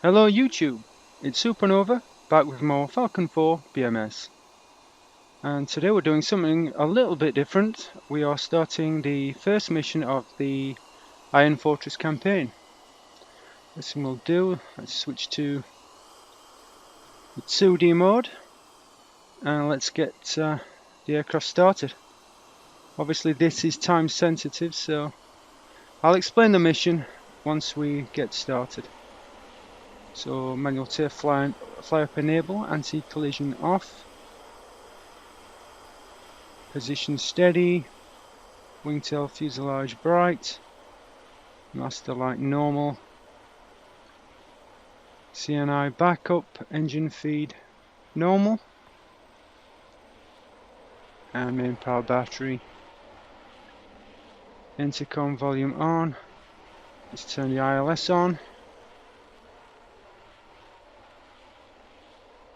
Hello YouTube, it's Supernova, back with more Falcon 4 BMS. And today we're doing something a little bit different. We are starting the first mission of the Iron Fortress campaign. This thing we'll do, let's switch to the 2D mode and let's get the aircraft started. Obviously this is time sensitive, so I'll explain the mission once we get started. So manual tail fly up enable, anti-collision off, position steady, wingtail fuselage bright, master light normal, CNI backup, engine feed normal, and main power battery. Intercom volume on. Let's turn the ILS on.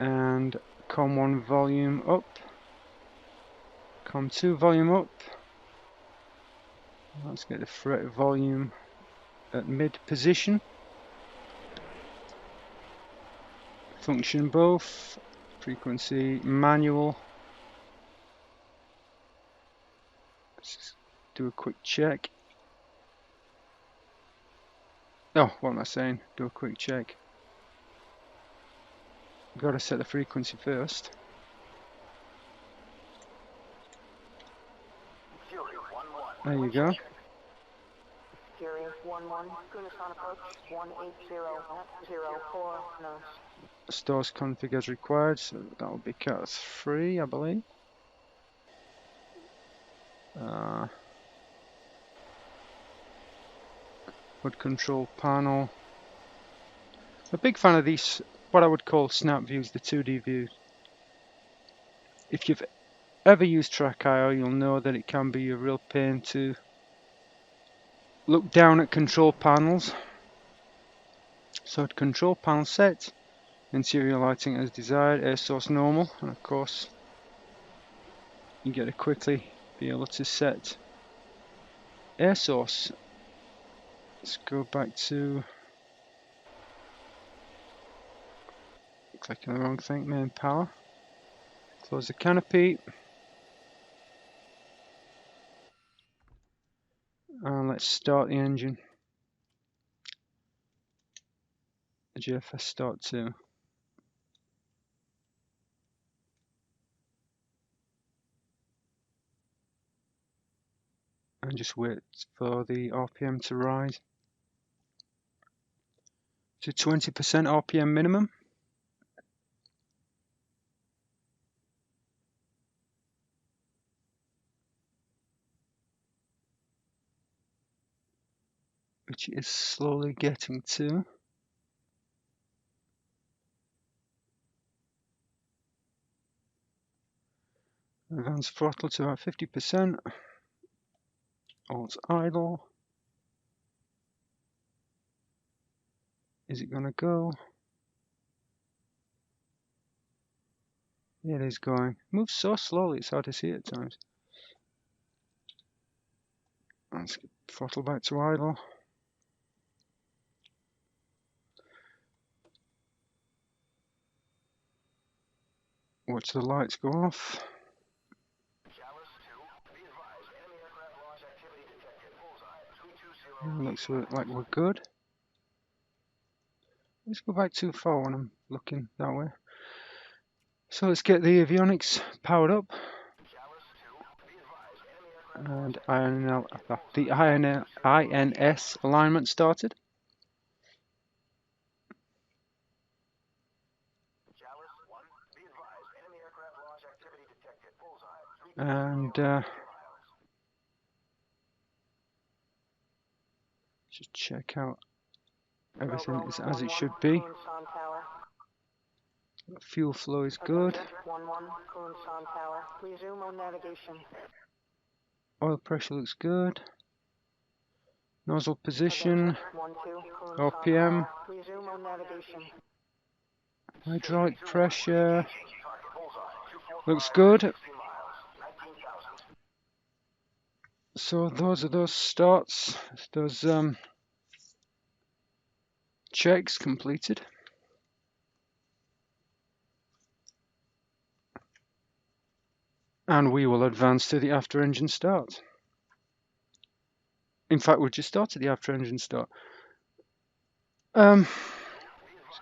And COM1 volume up. COM2 volume up. Let's get the threat volume at mid position. Function both. Frequency manual. Let's just do a quick check. Oh, what am I saying? Do a quick check. Got to set the frequency first. There you go. Stores config as required, so that will be cat 3, I believe. HUD control panel. I'm a big fan of these, what I would call snap views, the 2D views. If you've ever used Track.io, you'll know that it can be a real pain to look down at control panels. So control panel set, interior lighting as desired, air source normal, and of course you get to quickly be able to set air source. Let's go back to clicking the wrong thing, main power. Close the canopy. And let's start the engine. The GFS start too. And just wait for the RPM to rise to 20% RPM minimum. Which it is slowly getting to. Advance throttle to about 50%. Alt idle. Is it gonna go? Yeah, it is going. Moves so slowly it's hard to see at times. Let's get throttle back to idle. Watch the lights go off. Looks like we're good. Let's go back too far when I'm looking that way. So let's get the avionics powered up. And the INS alignment started. And just check out everything is as it should be. Fuel flow is good. Oil pressure looks good. Nozzle position, RPM, hydraulic pressure looks good. So those are those starts, those checks completed. And we will advance to the after engine start. In fact, we've just started the after engine start. Just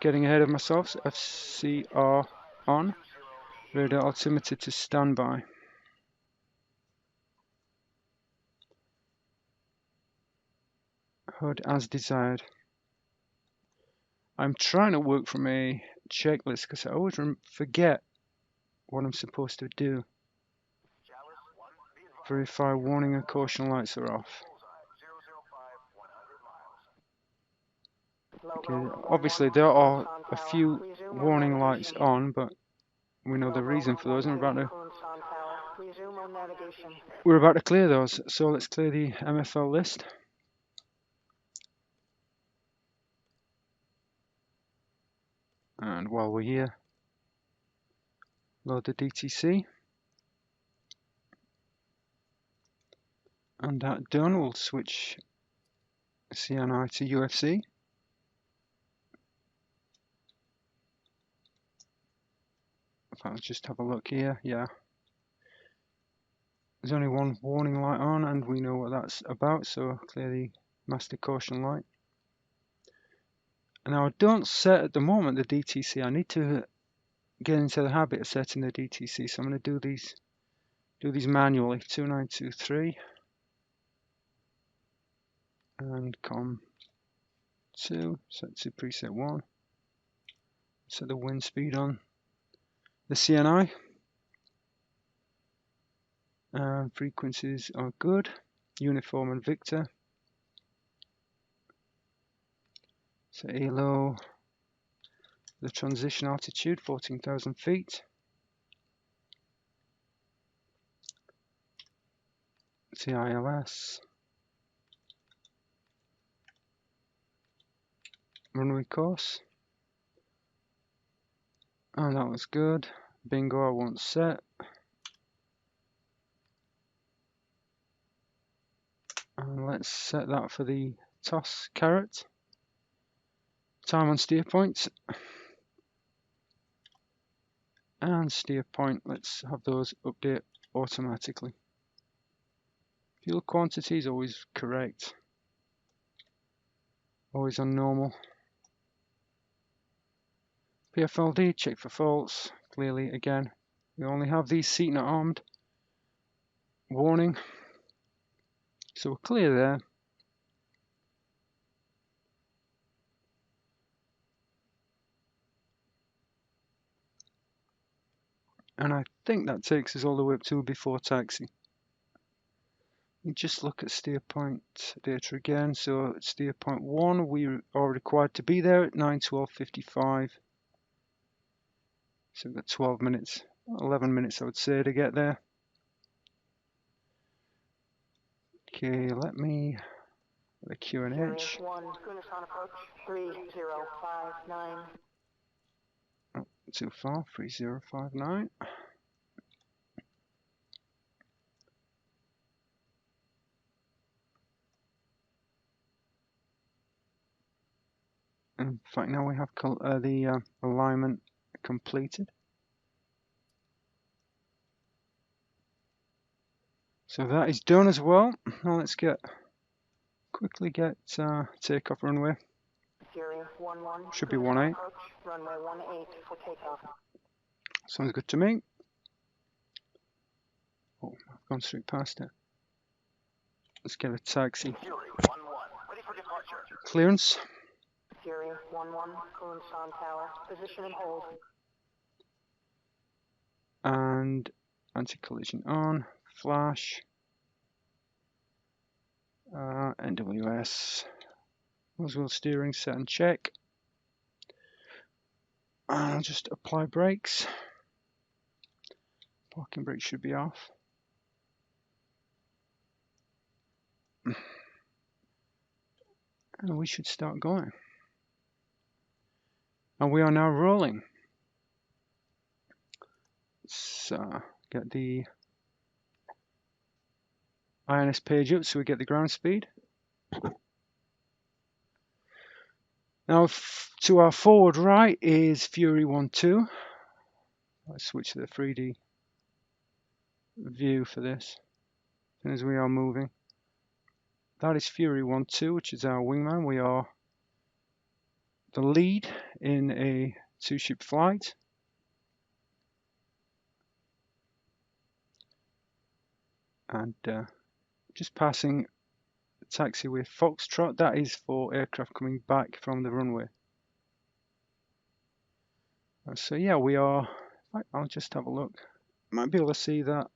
getting ahead of myself. So FCR on. Radar altimeter to standby. HUD as desired. I'm trying to work from a checklist because I always forget what I'm supposed to do. Verify warning and caution lights are off. Okay, obviously there are a few warning lights on, but we know the reason for those, and we're about to clear those. So let's clear the MFL list. And while we're here, load the DTC. And that done, we'll switch CNI to UFC. If I'll just have a look here, yeah. There's only one warning light on, and we know what that's about, so clear the master caution light. Now I don't set at the moment the DTC. I need to get into the habit of setting the DTC, so I'm going to do these manually. 2923 and COM2, set to preset 1. Set the wind speed on the CNI. Frequencies are good. Uniform and Victor. Set ELO. The transition altitude 14,000 feet. TILS. Runway course. Oh, that was good. Bingo, I won't set. And let's set that for the toss carrot. Time on steer point. And steer point, let's have those update automatically. Fuel quantity is always correct. Always on normal. PFLD, check for faults. Clearly, again, we only have the seat not armed warning. So we're clear there. And I think that takes us all the way up to before taxi. You just look at steer point data again. So at steer point 1, we are required to be there at 9:12:55. So we've got 12 minutes, 11 minutes I would say to get there. Okay, let me the QNH. Oh, too far, 3059. In fact, now we have the alignment completed. So that is done as well. Now let's quickly get takeoff runway. Should be 18. Runway 18 for takeoff. Sounds good to me. Oh, I've gone straight past it. Let's get a taxi. Fury 11, ready for departure. Clearance. Fury 11, clearance on tower. Position and hold. And anti-collision on. Flash. NWS. Oswald steering set and check. And I'll just apply brakes. Parking brake should be off. And we should start going. And we are now rolling. Let's get the INS page up so we get the ground speed. Now to our forward right is Fury 12. Let's switch to the 3D view for this as we are moving. That is Fury 1-2, which is our wingman. We are the lead in a two-ship flight. And just passing the taxiway Foxtrot. That is for aircraft coming back from the runway. So yeah, we are. I'll just have a look. Might be able to see that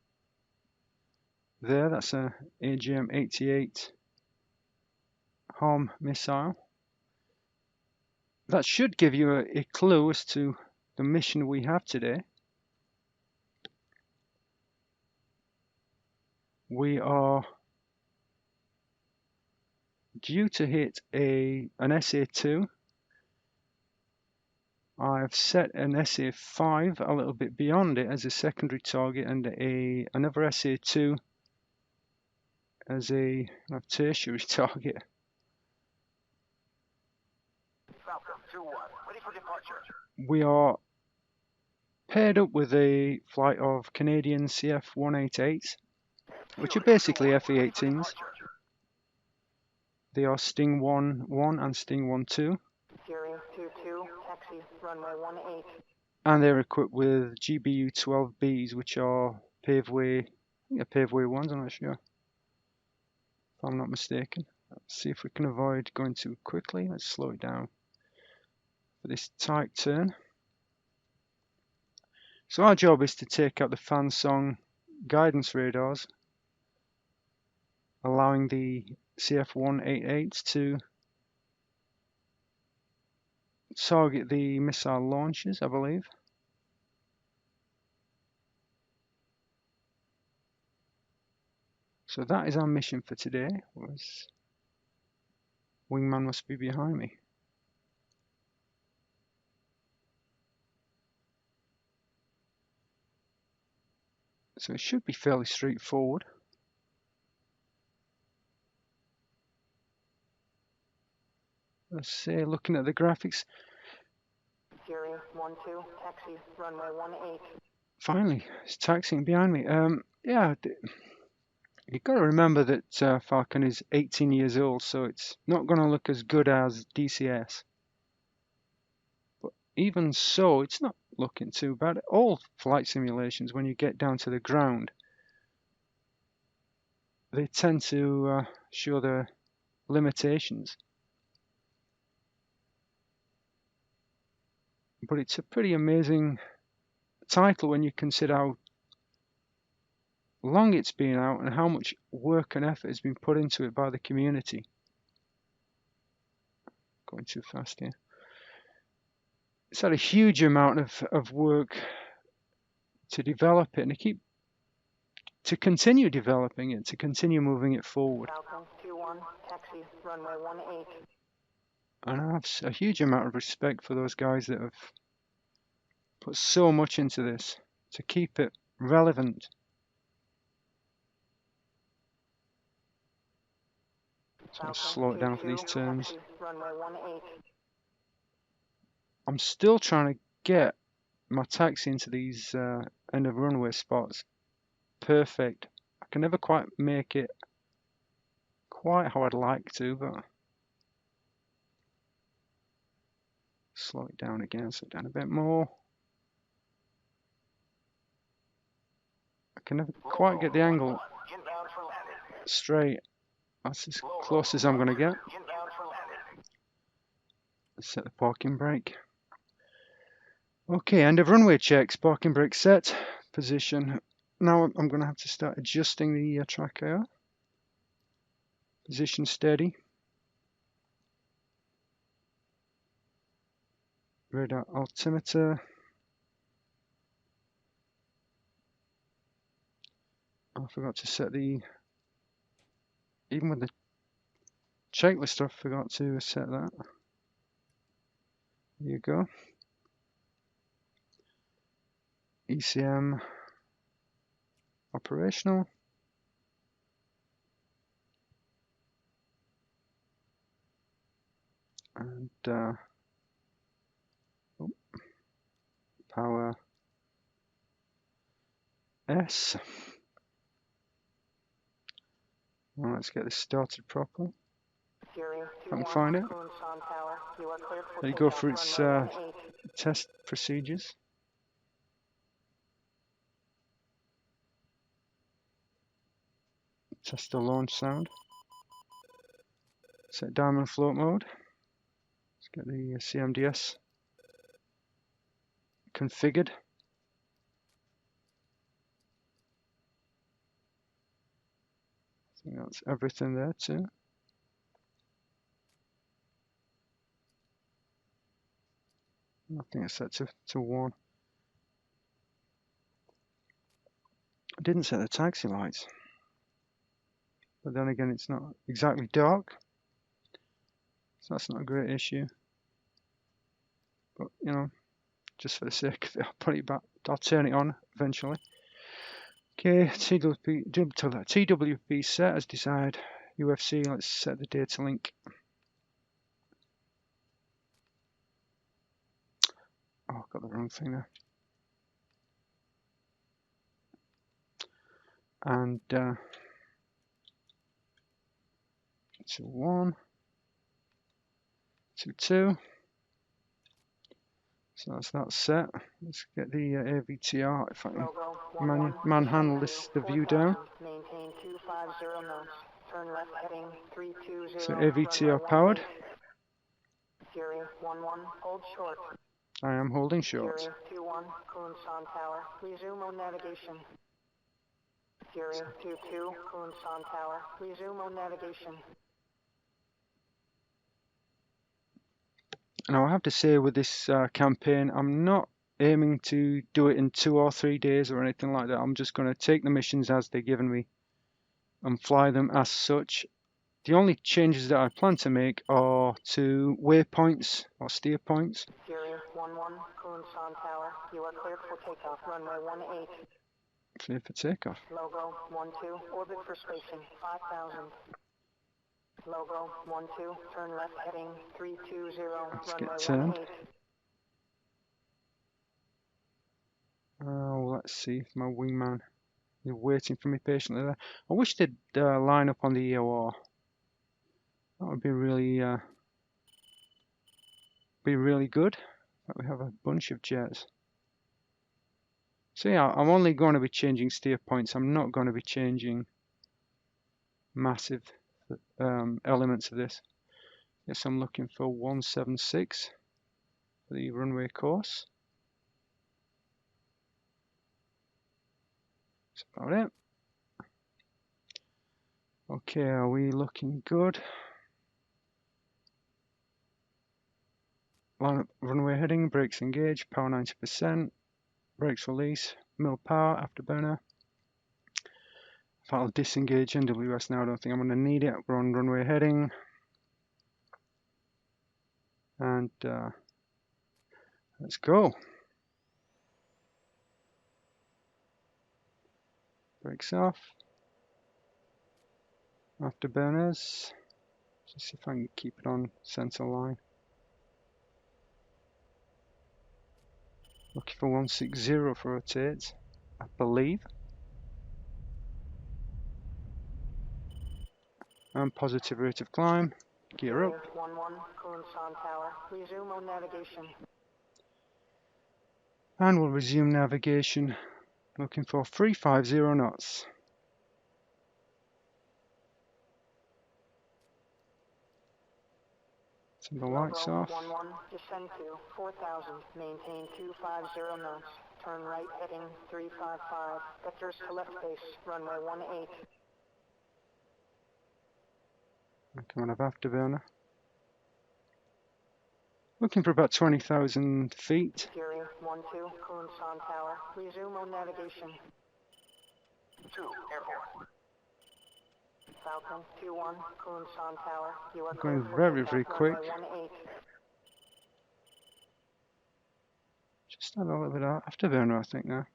there. That's a AGM-88 HARM missile. That should give you a clue as to the mission we have today. We are due to hit an SA2. I've set an SA5 a little bit beyond it as a secondary target, and another SA2 as a tertiary target. Falcon 2-1, ready for departure. We are paired up with a flight of Canadian CF-188s, which are basically FA-18s. They are Sting 1-1 and Sting 1-2. Fury 2-2, taxi, runway 18. And they're equipped with GBU-12Bs, which are paveway, paveway ones, I'm not sure, if I'm not mistaken. Let's see if we can avoid going too quickly. Let's slow it down for this tight turn. So our job is to take out the fan song guidance radars, allowing the CF-188s to target the missile launches, I believe. So that is our mission for today. Wingman must be behind me. So it should be fairly straightforward. Let's say, looking at the graphics. Fury 1-2, taxi, runway 18. Finally, it's taxiing behind me. Yeah, you've got to remember that Falcon is 18 years old, so it's not going to look as good as DCS. But even so, it's not looking too bad. All flight simulations, when you get down to the ground, they tend to show their limitations. But it's a pretty amazing title when you consider how long it's been out and how much work and effort has been put into it by the community. Going too fast here. It's had a huge amount of work to develop it and to continue developing it, to continue moving it forward. Falcon 2-1, taxi, runway 18. And I have a huge amount of respect for those guys that have put so much into this to keep it relevant. So I'll slow it down for these turns. Taxi, runway 18. I'm still trying to get my taxi into these end of runway spots perfect. I can never quite make it quite how I'd like to, but slow it down again, slow it down a bit more. I can never quite get the angle straight. That's as close as I'm going to get. Let's set the parking brake. Okay, end of runway checks. Parking brake set. Position. Now I'm going to have to start adjusting the track here. Position steady. Radar altimeter. I forgot to set even with the checklist, I forgot to set that. There you go. ECM operational. And power S. Well, let's get this started properly. Fury I can 2-1, find it. Kunsan Tower. You are cleared for Let it go takeoff. through its Runway 18. test procedures. Test the launch sound. Set diamond float mode. Let's get the CMDS configured. I think that's everything there too. I think it's set to 1. I didn't set the taxi lights, but then again it's not exactly dark, so that's not a great issue. But you know, just for the sake of it, I'll put it back. I'll turn it on eventually. Okay, TWP set as desired. UFC, let's set the data link. Oh, I've got the wrong thing there. And to 1, to 2. So that's that set. Let's get the AVTR, if I can manhandle the view down. Maintain 250 knots. Turn left heading 320. So AVTR powered. Fury 1-1, hold short. I am holding short. Fury 2-1, Kunsan Tower. Resume on navigation. Fury 2-2, Kunsan Tower. Resume on navigation. Now I have to say with this campaign, I'm not aiming to do it in 2 or 3 days or anything like that. I'm just going to take the missions as they're given me and fly them as such. The only changes that I plan to make are to waypoints or steer points. Fury 1-1, Kunsan Tower. You are cleared for takeoff. Runway 18. Clear for takeoff. Logo 12, orbit for spacing 5000. Logo 12, turn left heading 320. Let's Runway get turned. 18. Oh, let's see if my wingman is waiting for me patiently there. I wish they'd line up on the EOR. That would be really good. But we have a bunch of jets. So yeah, I'm only going to be changing steer points. I'm not going to be changing massive elements of this. Yes, I'm looking for 176 for the runway course. That's about it. Okay, are we looking good? Line up runway heading, brakes engaged, power 90%, brakes release, mill power, afterburner. If I'll disengage NWS now, I don't think I'm going to need it. We're on runway heading. And let's go. Brakes off. Afterburners. Just see if I can keep it on center line. Looking for 160 for rotate, I believe. And positive rate of climb. Gear up. 1-1, Kunsan Tower. Resume on navigation. And we'll resume navigation. Looking for 350 knots. Turn the lights off. 1-1, descend to 4000. Maintain 250 knots. Turn right heading 355. Vectors to left base. Runway 18. Come on, have afterburner. Looking for about 20,000 feet. Fury 1-2, Kunsan Tower. Resume on navigation. 2, airborne. Falcon 2-1, Kunsan Tower. You are Going cleared for very, takeoff. very quick. Runway 18. Just had a little bit of afterburner, I think, now.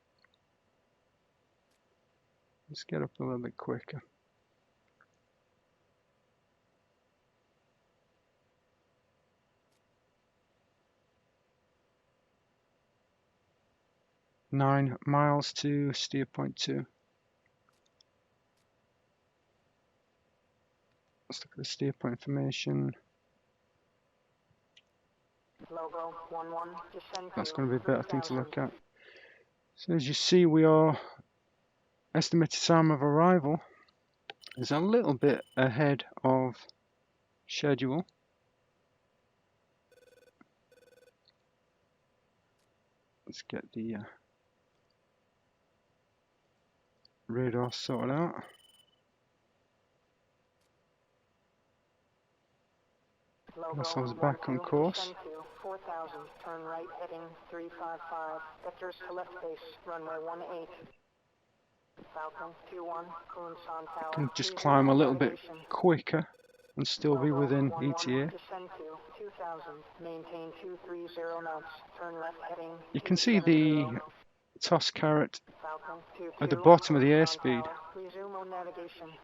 Let's get up a little bit quicker. Nine miles to steer point 2. Let's look at the steer point information. Logo 11, descend That's to going to be a better thing to 3000. look at. So as you see, we are estimated time of arrival is a little bit ahead of schedule. Let's get the radar sorted out. Ourselves back on course. Descend to 4000, turn right heading 355. Vectors to left base, runway 18. Falcon 21, Kunsan Tower. Can just Resume climb a on little bit navigation. quicker and still be Logo within 11, ETA. descend to 2000, maintain 230 knots, turn left heading You can see 270. the toss carrot Falcon 22, at the bottom of the Kunsan airspeed. Tower. Resume on navigation.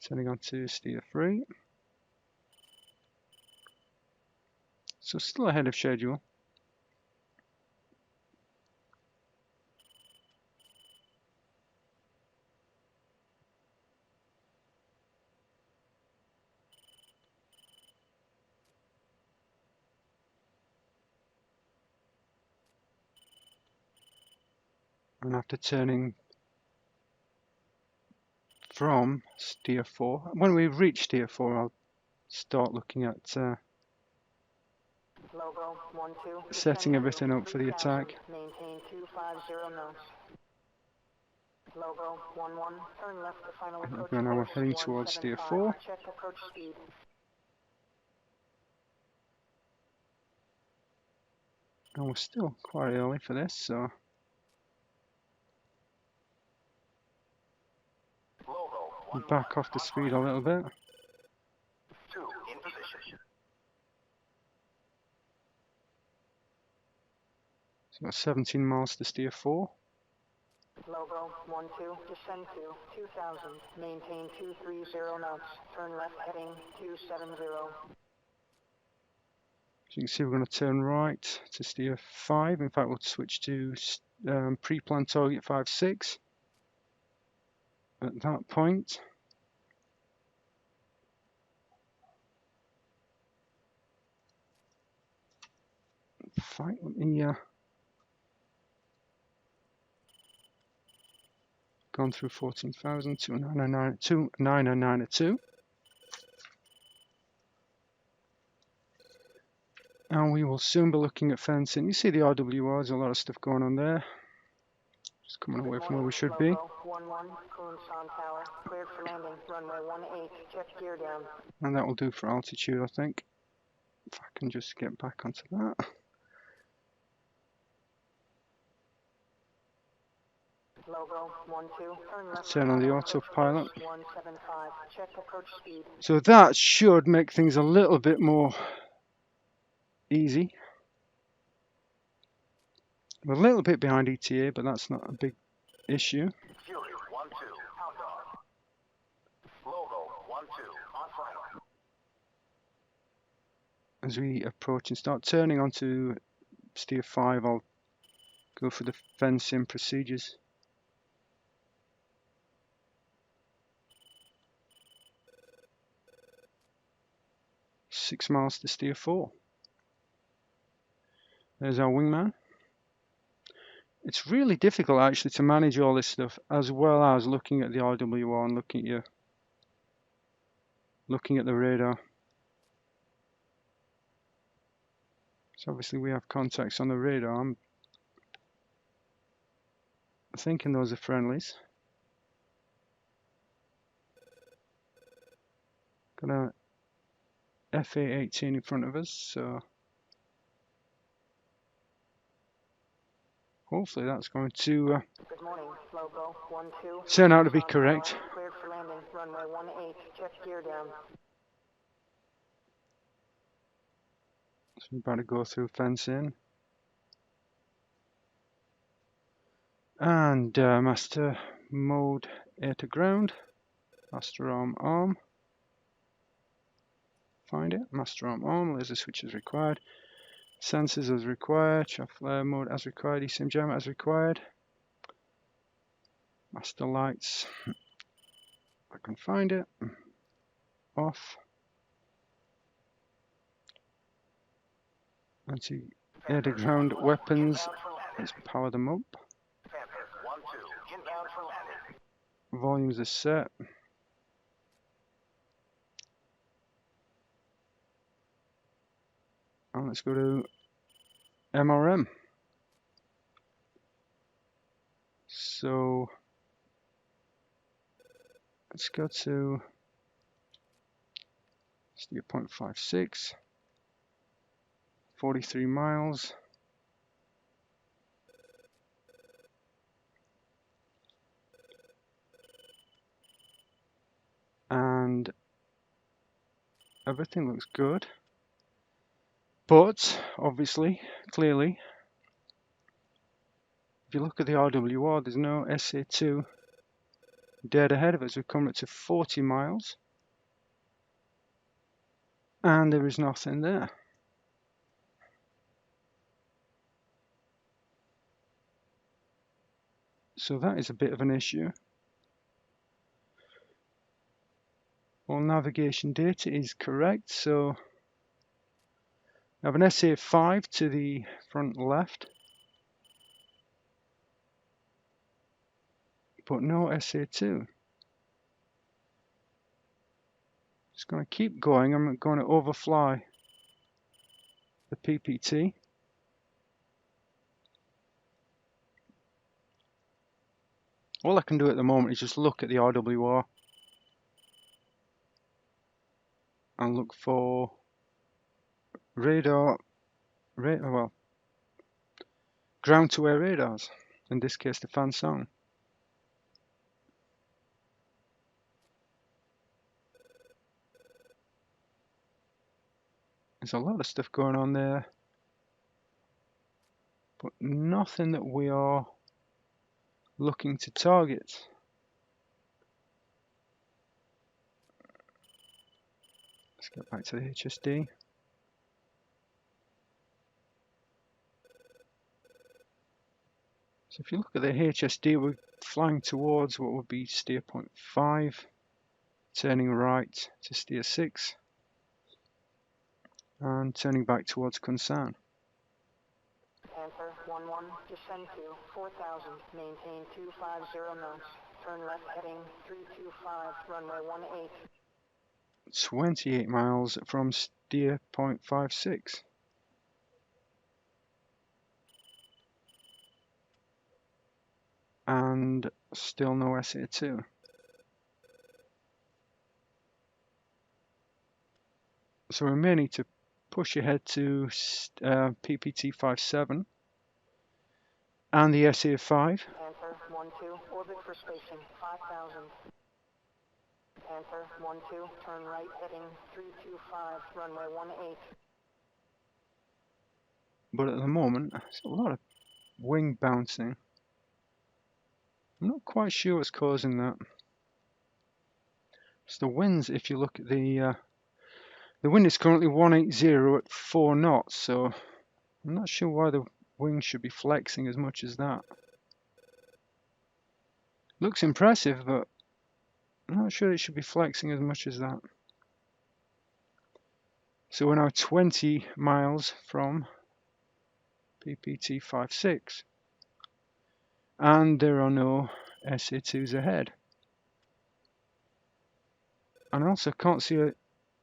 Turning on to steer 3. So still ahead of schedule. And after turning from steer 4, when we reach steer 4, I'll start looking at Logo 12, setting descend everything to up for the 3000, attack. maintain 250 knots. Logo 11, turn left to final approach Now we're course heading towards steer 175. 4. Check approach speed. And we're still quite early for this, so Logo we'll 11, back off the on speed a final. little bit. 2 in position. So that's 17 miles to steer 4. Logo 12, descend to 2000, maintain 230 knots, turn left heading 270. So you can see we're going to turn right to steer 5. In fact, we'll switch to pre-planned target 56 at that point. In fact, let me gone through 14,000 to 992. And we will soon be looking at fencing. You see the RWRs, a lot of stuff going on there. Just coming away from where we should be. Logo 11, Kunsan Tower, cleared for landing, runway 18, check gear down. And that will do for altitude, I think. If I can just get back onto that. Logo 12, turn left Turn on the final approach autopilot. course 175, check approach speed. So that should make things a little bit more easy. We're a little bit behind ETA, but that's not a big issue. Fury 12, countdown. Logo 12, on final. As we approach and start turning onto steer 5, I'll go for the fencing procedures. Six miles to steer 4. There's our wingman. It's really difficult actually to manage all this stuff as well as looking at the RWR and looking at the radar. So obviously we have contacts on the radar. I'm thinking those are friendlies. Got a FA-18 in front of us, so hopefully that's going to Good morning, Logo 12. turn out to be Kunsan correct. Tower, cleared for landing, runway 18, check gear down. So we're about to go through fencing. And master mode air to ground. Master arm. Find it. Master arm. Laser switch as required. Sensors as required. Chaff flare mode as required. ECM jammer as required. Master lights. I can find it. off. Anti-air-to-ground weapons, let's power them up. Panther 1-2, inbound for landing. Volumes are set. And let's go to MRM. So let's go to 0.56, 43 miles. And everything looks good. But obviously, clearly, if you look at the RWR, there's no SA2 dead ahead of us. We've come up to 40 miles. And there is nothing there. So that is a bit of an issue. All navigation data is correct, so I have an SA5 to the front left, but no SA2. Just going to keep going. I'm going to overfly the PPT. All I can do at the moment is just look at the RWR and look for radar, well, ground-to-air radars, in this case the Falcon. There's a lot of stuff going on there, but nothing that we are looking to target. Let's get back to the HSD. So if you look at the HSD, we're flying towards what would be steer 0.5, turning right to steer 6, and turning back towards Kunsan. Panther 1-1, descend to 4,000, maintain 250 knots, turn left heading 325, runway 18. 28 miles from steer 0.56. And still no SA2. So we may need to push ahead to PPT 57 and the SA5. Panther 1-2, orbit for spacing 5,000. Panther 1-2, turn right heading 325, runway 18. But at the moment, there's a lot of wing bouncing. I'm not quite sure what's causing that. So the winds, if you look at the wind is currently 180 at 4 knots, so I'm not sure why the wing should be flexing as much as that. Looks impressive, but I'm not sure it should be flexing as much as that. So we're now 20 miles from PPT 56, and there are no SA2s ahead. And I also can't see an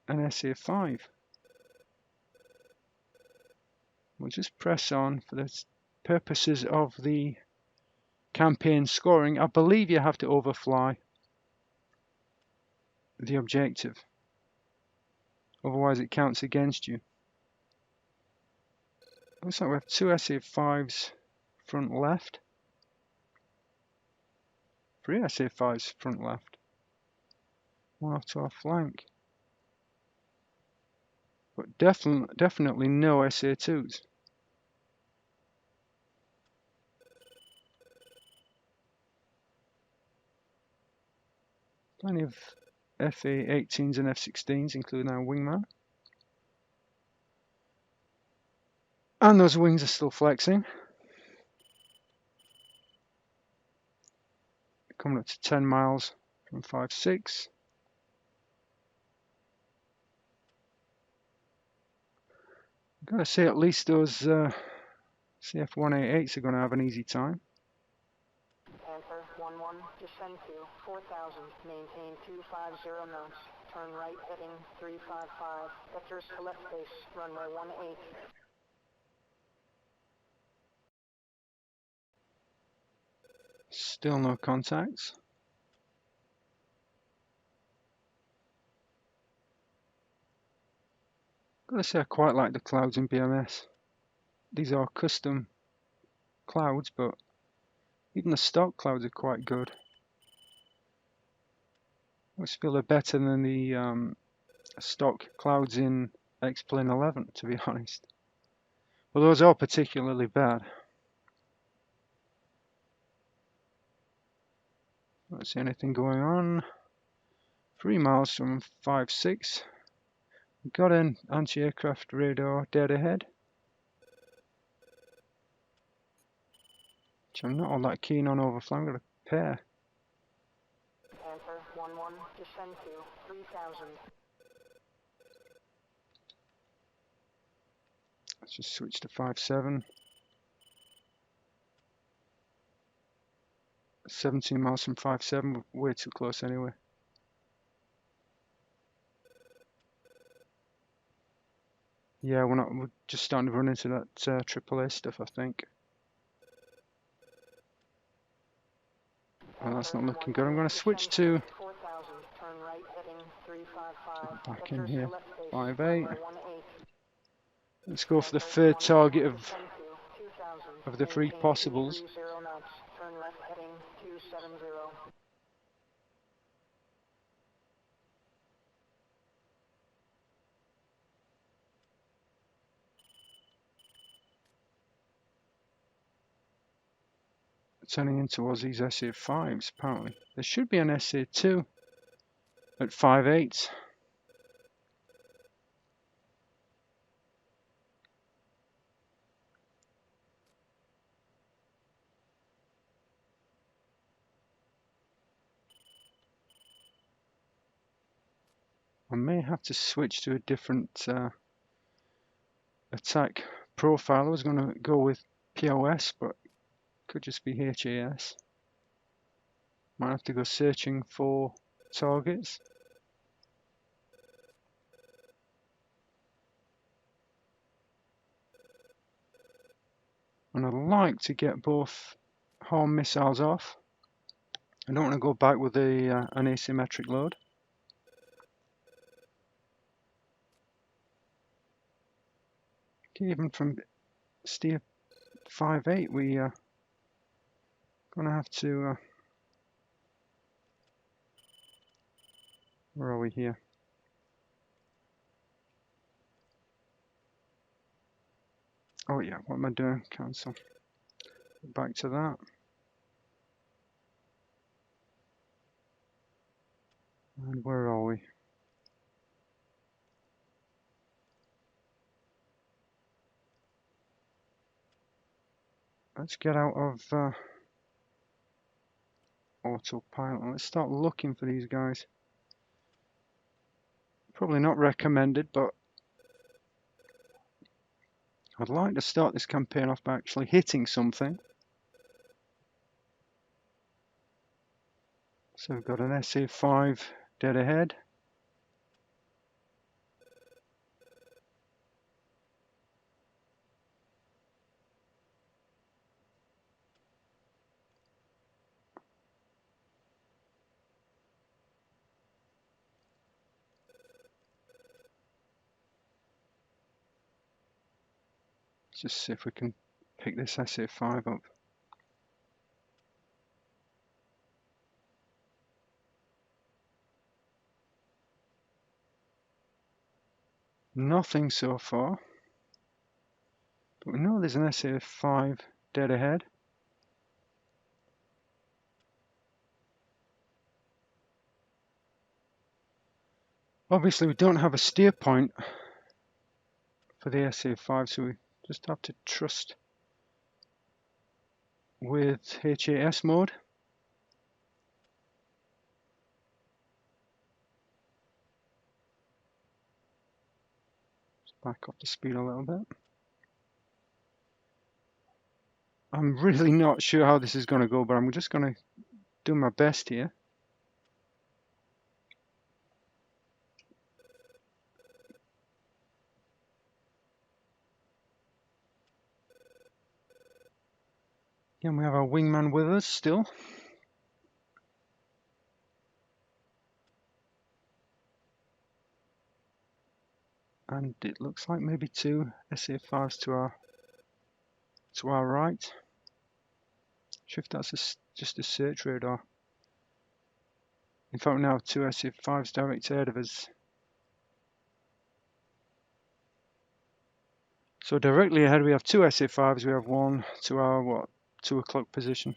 SA5. We'll just press on for the purposes of the campaign scoring. I believe you have to overfly the objective, otherwise it counts against you. Looks like we have 2 SA5s front left, 3 SA5s front left, 1 off to our flank, but definitely no SA2s. Plenty of FA-18s and F-16s, including our wingman. And those wings are still flexing. Coming up to 10 miles from 5.6. Gotta say, at least those CF-188s are gonna have an easy time. Panther 1-1, descend to 4,000, maintain 250 knots, turn right heading 355, vectors to left base, runway 18. Still no contacts. Gotta say, I quite like the clouds in BMS. These are custom clouds, but even the stock clouds are quite good. I always feel they're better than the stock clouds in X-Plane 11, to be honest. Well, those are particularly bad. Don't see anything going on. 3 miles from 5-6. Got an anti-aircraft radar dead ahead, which I'm not all that keen on overflying. Got a pair. Panther 1-1, descend to 3,000. Let's just switch to 5-7. 17 miles from 5-7, way too close anyway. Yeah, we're just starting to run into that AAA stuff, I think. Well, that's not looking good. I'm going to switch to 4,000, turn right heading 355, back in vectors here. to left base, 5-8. runway 18. Let's go for the Panther third 1-1, target descend to 2,000, of the 3 maintain possibles. 230 knots, turn left heading 270. Turning in towards these SA5s, apparently. There should be an SA2 at 5-8. I may have to switch to a different attack profile. I was going to go with POS, but could just be HAS. Might have to go searching for targets. And I'd like to get both HARM missiles off. I don't want to go back with an asymmetric load. Okay, even from steer 5-8, we are going to have to... where are we here? Oh yeah, what am I doing? Cancel. Back to that. And where are we? Let's get out of autopilot and let's start looking for these guys. Probably not recommended, but I'd like to start this campaign off by actually hitting something. So we've got an SA5 dead ahead. Let's just see if we can pick this SA5 up. Nothing so far. But we know there's an SA5 dead ahead. Obviously we don't have a steer point for the SA5, so we just have to trust with HAS mode. back off the speed a little bit. I'm really not sure how this is going to go, but I'm just going to do my best here. Again, we have our wingman with us still. And it looks like maybe two SA5s to our right. Sure if that's just a search radar. In fact, we now have two SA5s direct ahead of us. So directly ahead we have two SA5s, we have one to our 2 o'clock position.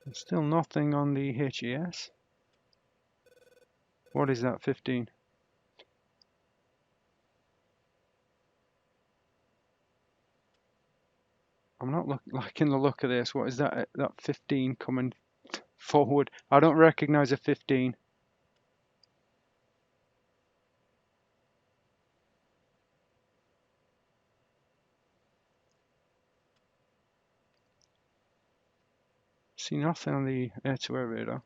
And still nothing on the HES. What is that, 15? I'm not liking the look of this. What is that? That 15 coming forward. I don't recognize a 15. See nothing on the air-to-air radar.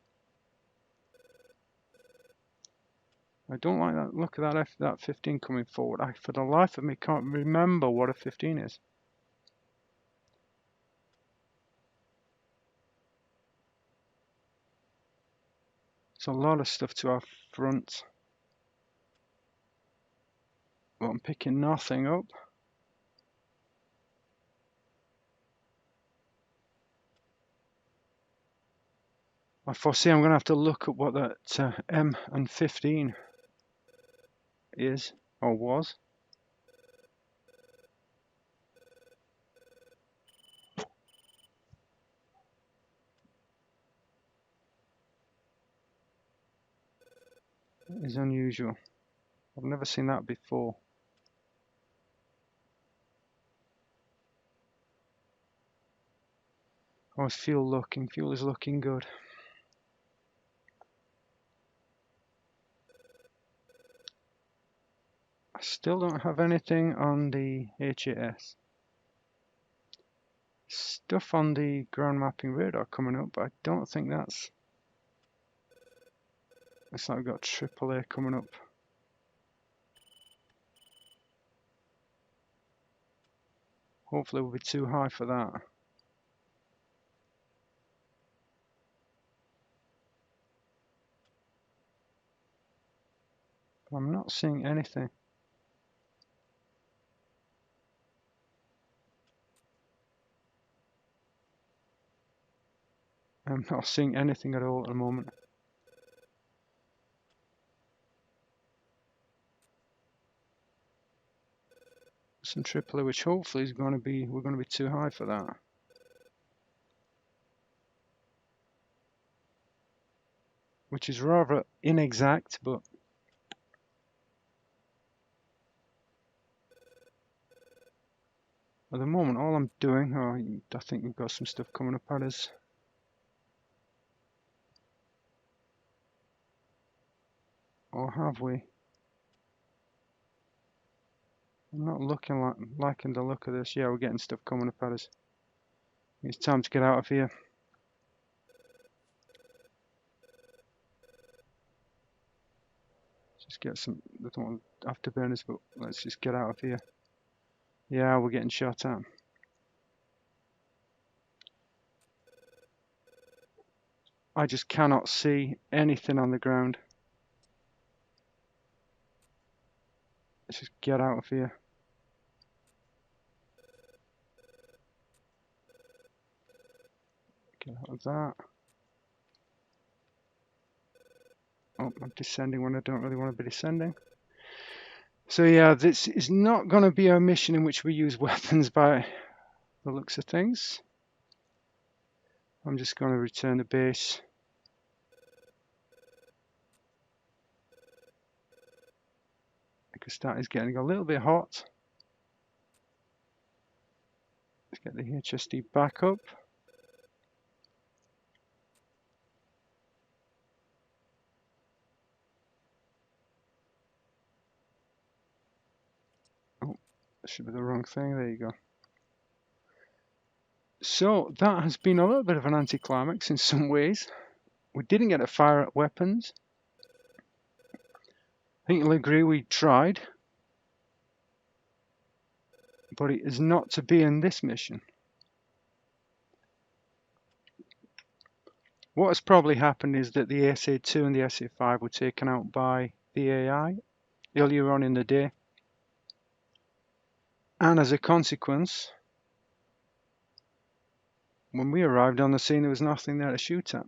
I don't like that look of that 15 coming forward. I, for the life of me, can't remember what a 15 is. It's a lot of stuff to our front. But I'm picking nothing up. I foresee I'm going to have to look at what that M and 15 is, or was. It is unusual. I've never seen that before. How's fuel looking? Fuel is looking good. I still don't have anything on the HAS. Stuff on the ground mapping radar coming up, but I don't think that's... Looks like we've got AAA coming up. Hopefully we'll be too high for that. But I'm not seeing anything. I'm not seeing anything at all at the moment. Some AAA, which hopefully is going to be, we're going to be too high for that. Which is rather inexact, but at the moment all I'm doing, I think we've got some stuff coming up at us. Or have we? I'm not liking the look of this. Yeah, we're getting stuff coming up at us. It's time to get out of here. Just get some, I don't want afterburners, but let's just get out of here. Yeah, we're getting shot at. I just cannot see anything on the ground. Let's just get out of here. Get out of that. Oh, I'm descending when I don't really want to be descending. So yeah, this is not going to be a mission in which we use weapons by the looks of things. I'm just going to return to base. Because that is getting a little bit hot. Let's get the HSD back up. should be the wrong thing. There you go. So that has been a little bit of an anticlimax in some ways. We didn't get to fire at weapons. I think you'll agree we tried, but it is not to be in this mission. What has probably happened is that the SA-2 and the SA-5 were taken out by the AI earlier on in the day, and as a consequence, when we arrived on the scene, there was nothing there to shoot at.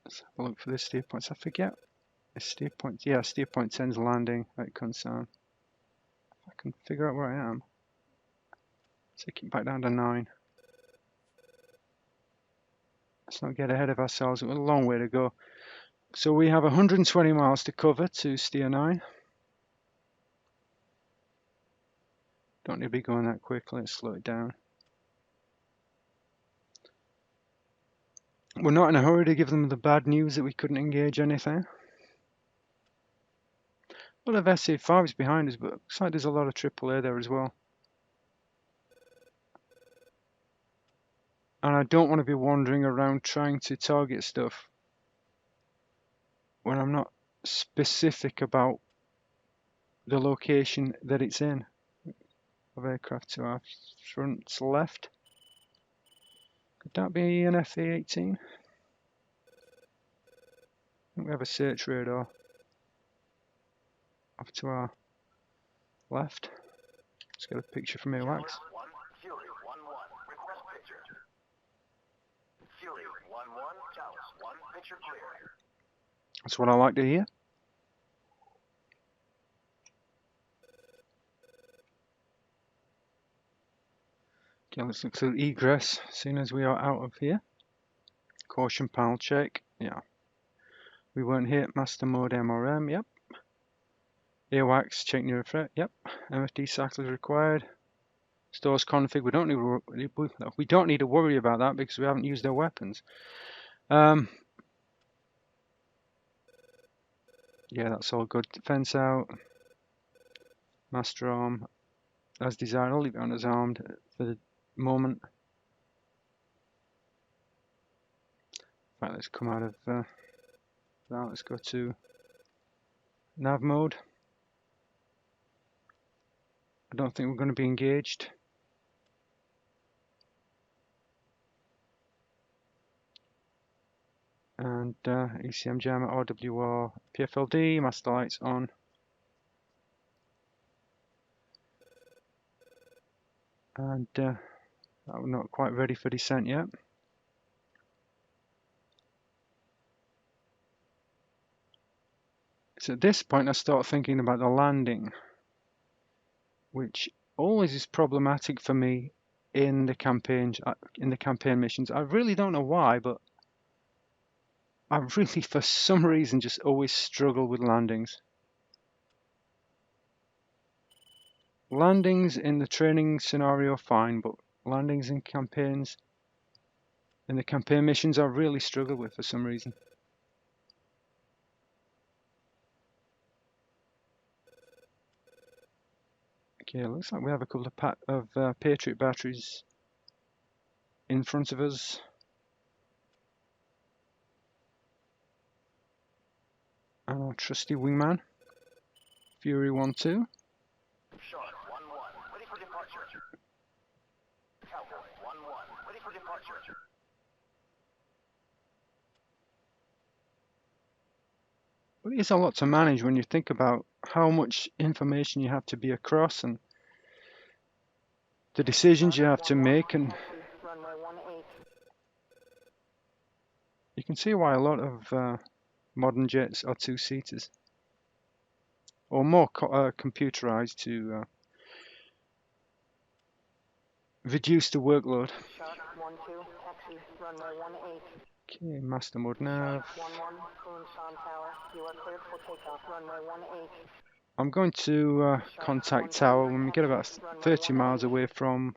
Let's have a look for the steer points. I forget. Steer point, yeah, steer point 10's landing at Concern. If I can figure out where I am. Take it back down to 9. Let's not get ahead of ourselves. We've got a long way to go. So we have 120 miles to cover to steer 9. Don't need to be going that quickly. Let's slow it down. We're not in a hurry to give them the bad news that we couldn't engage anything. A lot of SA-5s behind us, but it looks like there's a lot of AAA there as well. And I don't want to be wandering around trying to target stuff when I'm not specific about the location that it's in. Of aircraft to our front left. Could that be an FA-18? We have a search radar off to our left. Let's get a picture from AWACS. 1, Fury 1-1, request picture. Fury 1-1, Dallas 1, picture clear. That's what I like to hear. Okay, let's look through egress as soon as we are out of here. Caution panel check, yeah. We weren't hit, master mode MRM, yep. AWACS, check near threat, yep. MFD cycle is required. Stores config, we don't need to worry about that because we haven't used our weapons. Yeah, that's all good. Defense out. Master arm as desired. I'll leave it on as armed for the moment. Right, let's come out of that. Let's go to nav mode. I don't think we're going to be engaged. And ECM jammer, RWR, PFLD, master lights on. And we're not quite ready for descent yet. So at this point I start thinking about the landing, which always is problematic for me in the campaign missions. I really don't know why, but I really, for some reason, just always struggle with landings. Landings in the training scenario, fine, but landings in campaigns, in the campaign missions, I really struggle with for some reason. Okay, looks like we have a couple of Patriot batteries in front of us. And our trusty wingman, Fury 1-2. Shark 1-1, ready for departure. Falcon 1-1, ready for departure. But it is a lot to manage when you think about how much information you have to be across and the decisions you have to make, and you can see why a lot of modern jets are two-seaters or more computerized to reduce the workload. Shark 1-2, taxi, runway 18. Okay, master mode nav. 1-1, Kunsan Tower, you are cleared for takeoff, runway 18. I'm going to contact tower when we get about 30 miles away from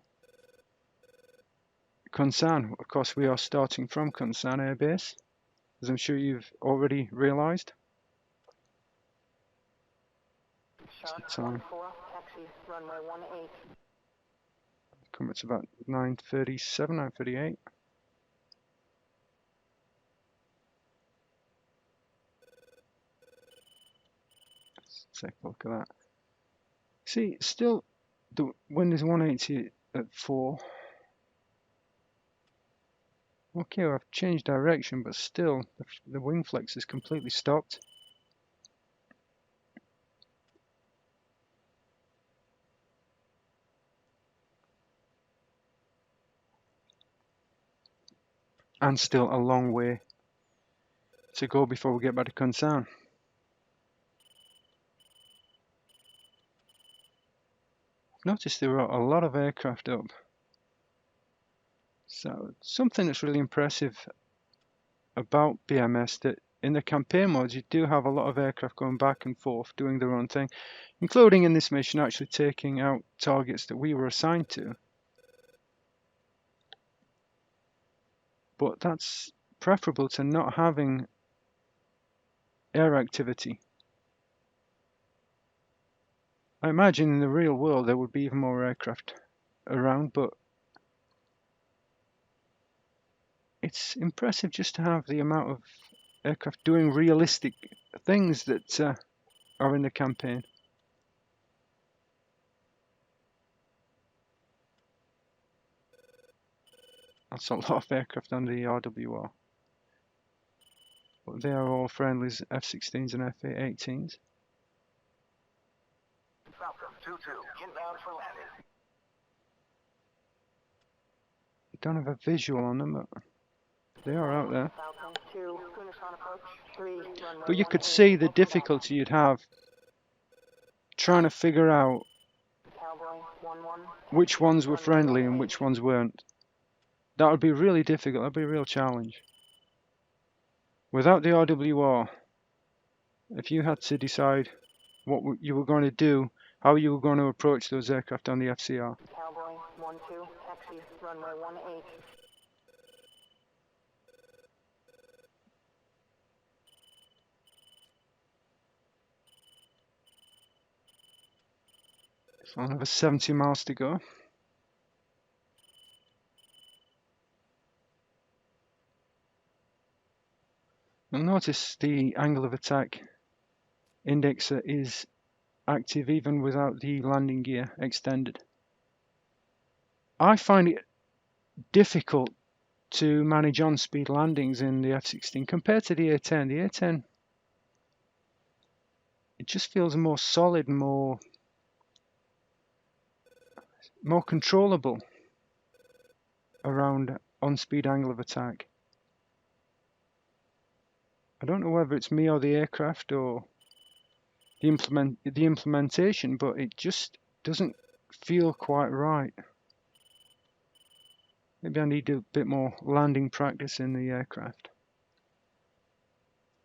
Kunsan. Of course, we are starting from Kunsan Air Base, as I'm sure you've already realized. Shark time. 14, taxi, runway 18. Come it's about 9:37, 9:38. Let's take a look at that. See, still, the wind is 180 at 4. Okay, I've changed direction, but still, the wing flex is completely stopped. And still a long way to go before we get back to Kunsan. Notice there are a lot of aircraft up. So something that's really impressive about BMS, that in the campaign modes you do have a lot of aircraft going back and forth doing their own thing, including in this mission actually taking out targets that we were assigned to. But that's preferable to not having air activity. I imagine in the real world there would be even more aircraft around, but it's impressive just to have the amount of aircraft doing realistic things that are in the campaign. That's a lot of aircraft under the RWR. But they are all friendlies, F-16s and F-18s. Falcon 2-2, inbound for landing. Don't have a visual on them, but they are out there. Falcon 2, Kunsan approach, 3, runway But you could 18, see the open difficulty you'd have trying to figure out Cowboy 11, which ones were runway friendly and 18. which ones weren't. That would be really difficult. That'd be a real challenge. Without the RWR, if you had to decide what you were going to do, how you were going to approach those aircraft on the FCR. Cowboy 12, taxi, runway 18. So another 70 miles to go. You'll notice the angle of attack indexer is active even without the landing gear extended. I find it difficult to manage on-speed landings in the F-16 compared to the A-10. The A-10, it just feels more solid, more controllable around on-speed angle of attack. I don't know whether it's me or the aircraft or the implementation, but it just doesn't feel quite right. Maybe I need a bit more landing practice in the aircraft.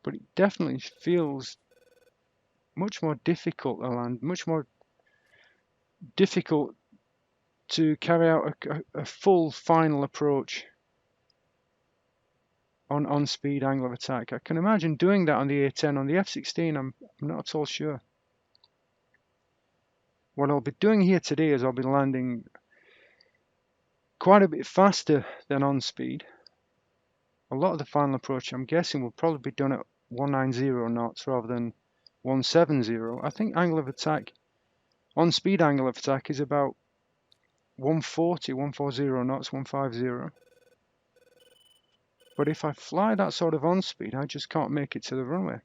But it definitely feels much more difficult to land, much more difficult to carry out a full final approach on speed angle of attack. I can imagine doing that on the A-10. On the F-16, I'm not at all sure. What I'll be doing here today is I'll be landing quite a bit faster than on speed. A lot of the final approach, I'm guessing, will probably be done at 190 knots rather than 170. I think angle of attack, on speed angle of attack, is about 140 knots, 150. But if I fly that sort of on speed, I just can't make it to the runway.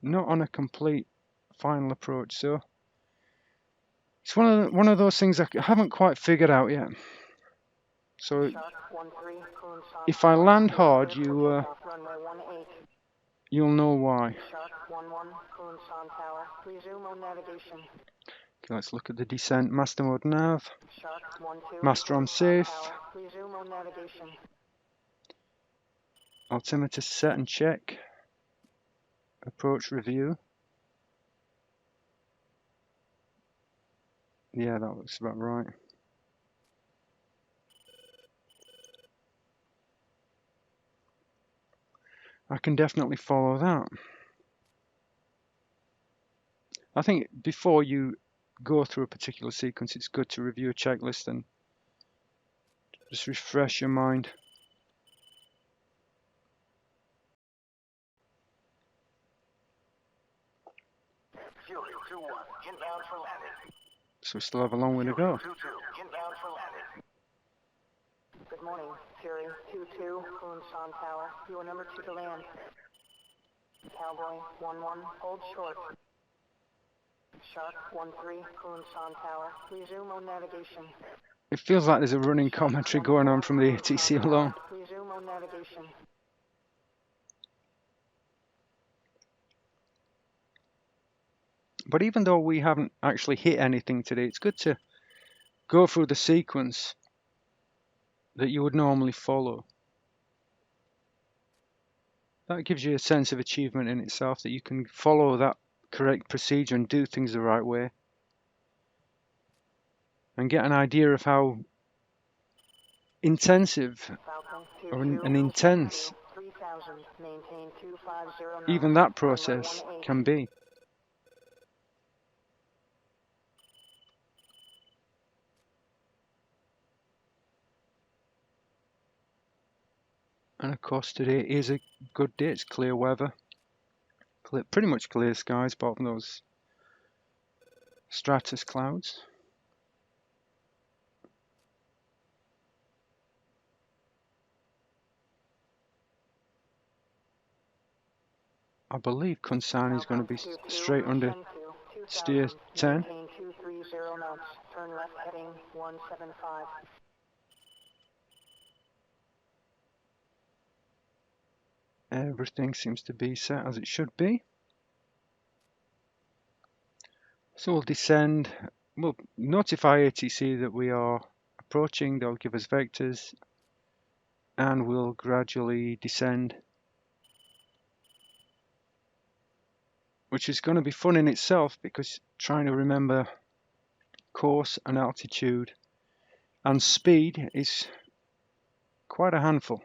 Not on a complete final approach. So it's one of those things I haven't quite figured out yet. So if I land hard, you'll know why. Okay, let's look at the descent. Master mode nav. Master on safe. Altimeter set and check. Approach review. Yeah, that looks about right. I can definitely follow that. I think before you go through a particular sequence, it's good to review a checklist and just refresh your mind. Fury 2-1, inbound for landing. So we still have a long way to go. 2-2, inbound for landing. Good morning, Fury 2-2, Kunshan Tower. You are number 2 to land. Cowboy 1-1, hold short. Shark 1-3, Kunshan Tower. Resume on navigation. It feels like there's a running commentary going on from the ATC alone. Resume on navigation. But even though we haven't actually hit anything today, it's good to go through the sequence that you would normally follow. That gives you a sense of achievement in itself, that you can follow that correct procedure and do things the right way. And get an idea of how intensive or an intense even that process can be. And of course today is a good day, it's clear weather, pretty much clear skies apart from those stratus clouds. I believe Kunshan is going to be straight under steer 10. Maintain 230 knots. Turn left heading 175. Everything seems to be set as it should be. So we'll descend, we'll notify ATC that we are approaching, they'll give us vectors, and we'll gradually descend, which is going to be fun in itself because trying to remember course and altitude and speed is quite a handful.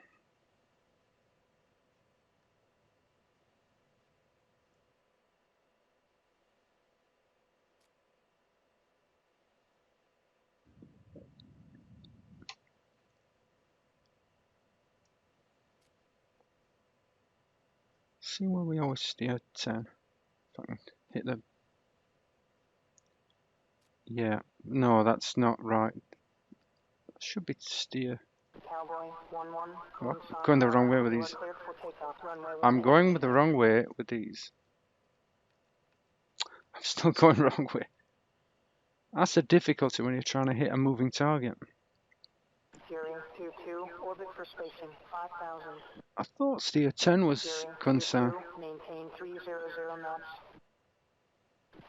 See where we always steer 10. If I can hit the... Yeah, no, that's not right. It should be steer. Cowboy 1-1. Oh, going the wrong way with these. I'm going with the wrong way with these. I'm still going the wrong way. That's the difficulty when you're trying to hit a moving target. Fury 2-2, orbit for spacing 5,000. I thought steer 10 was Kunshan. Maintain 300 knots.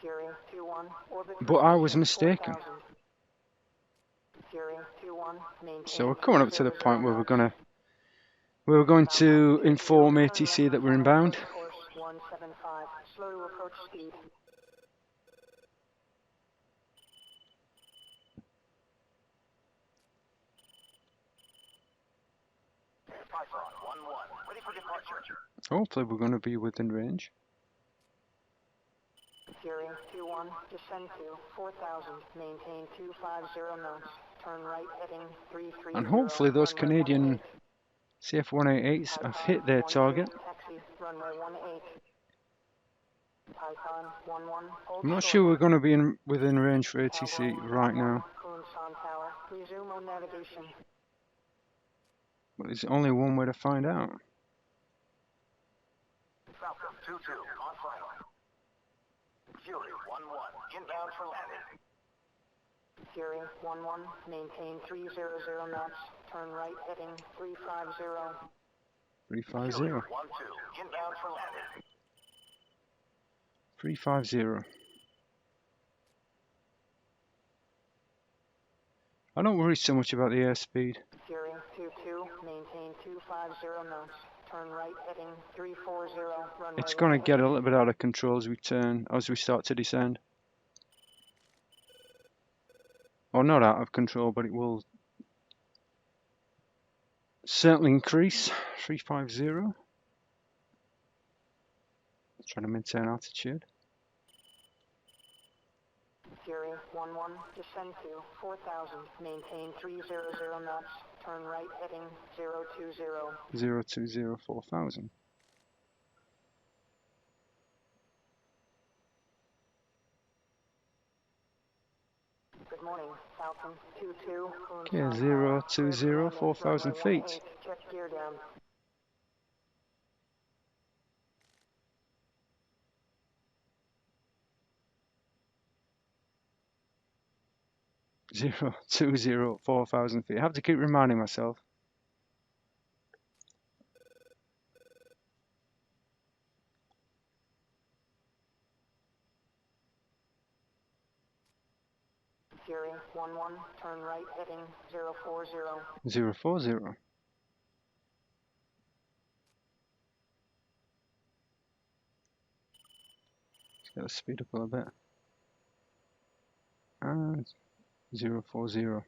Fury 2-1, orbit for But I was spacing mistaken. 4,000. Fury 2-1, maintain So we're coming up to the point where we're going to inform ATC that we're inbound. Course 175, slow to approach speed. Python 1-1, ready for departure. Hopefully we're going to be within range. Fury 2-1, descend to 4,000, maintain 250 knots. Turn right heading 330. And hopefully those Canadian CF-188s have hit their target. Taxi, runway 18. Python 1-1, hold I'm not short. sure we're going to be within range for ATC right now. Kunshan Tower, resume on navigation. Falcon But there's only one way to find out. 2-2, on final. Fury 1-1, inbound for landing. Fury 1-1, maintain 300 knots. Turn right heading 350. 350. 1-2, inbound for landing. 350. I don't worry so much about the airspeed. Fury 2-2, maintain 250 knots. Turn right heading 340. Runway It's going to get a little bit out of control as we start to descend. Or not out of control, but it will certainly increase. 350. Trying to maintain altitude. Fury 11, descend to 4,000, maintain 300 knots, turn right heading 020. 020 4000. Good morning, Falcon 22, Okay, Falcon Tower, cleared for 020 landing, 4000 runway feet. 18, check gear down. 020 4000 feet. I have to keep reminding myself. Fury 11, turn right heading 040. 040. Just gotta speed up a little bit. And 040.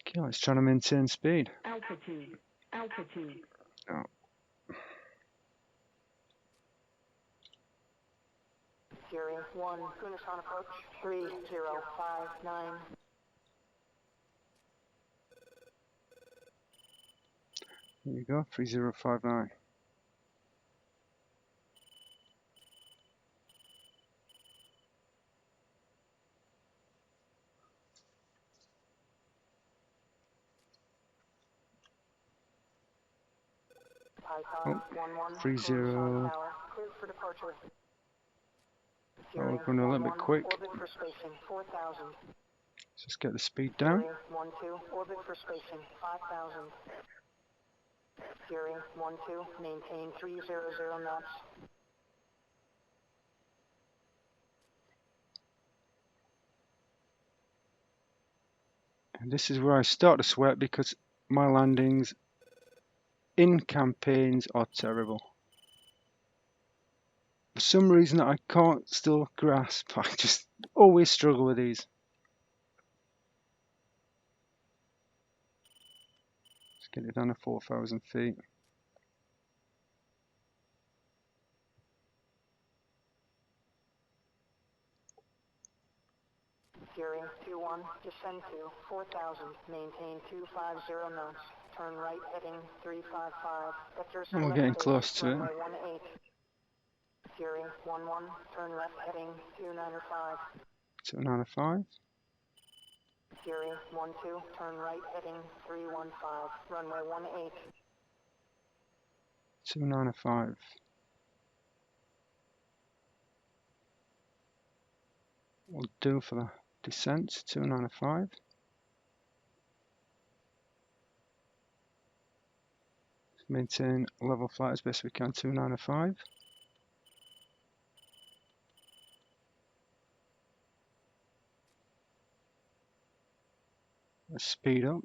Okay, let's try to maintain speed. Altitude. Oh. Fury 1, Kunis on approach 3059. Here you go, 3059. Python 11, 30. Tower, cleared for departure. Oh, we're Fury going a little 11, bit quick. orbit for spacing 4,000. Let's just get the speed down. Fury 12, orbit for spacing 5,000. Fury 12, maintain 300 knots. And this is where I start to sweat because my landings in campaigns are terrible. For some reason I can't still grasp. I just always struggle with these. Let's get it down to 4,000 feet. Fury 21, descend to 4,000, maintain 250 knots, turn right heading 355, vector And we're select getting base, close to it. runway 18. Fury 11, turn left heading 295. 295. Fury 12, turn right heading 315, runway 18. 295. We'll do for the descent, 295. Maintain level flight as best we can, 295. Let's speed up.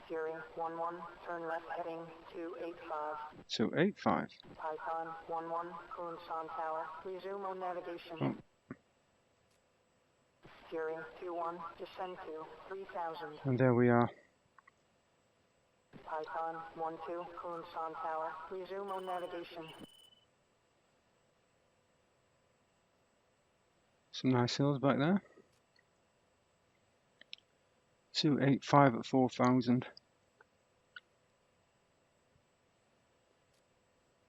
Fury 11, turn left heading 285. 285. Python 11, Kunshan Tower, resume on navigation. Oh. Fury 21, descend to 3,000. And there we are. Python 12, Kunshan Tower, resume on navigation. Some nice hills back there. 285 at 4,000.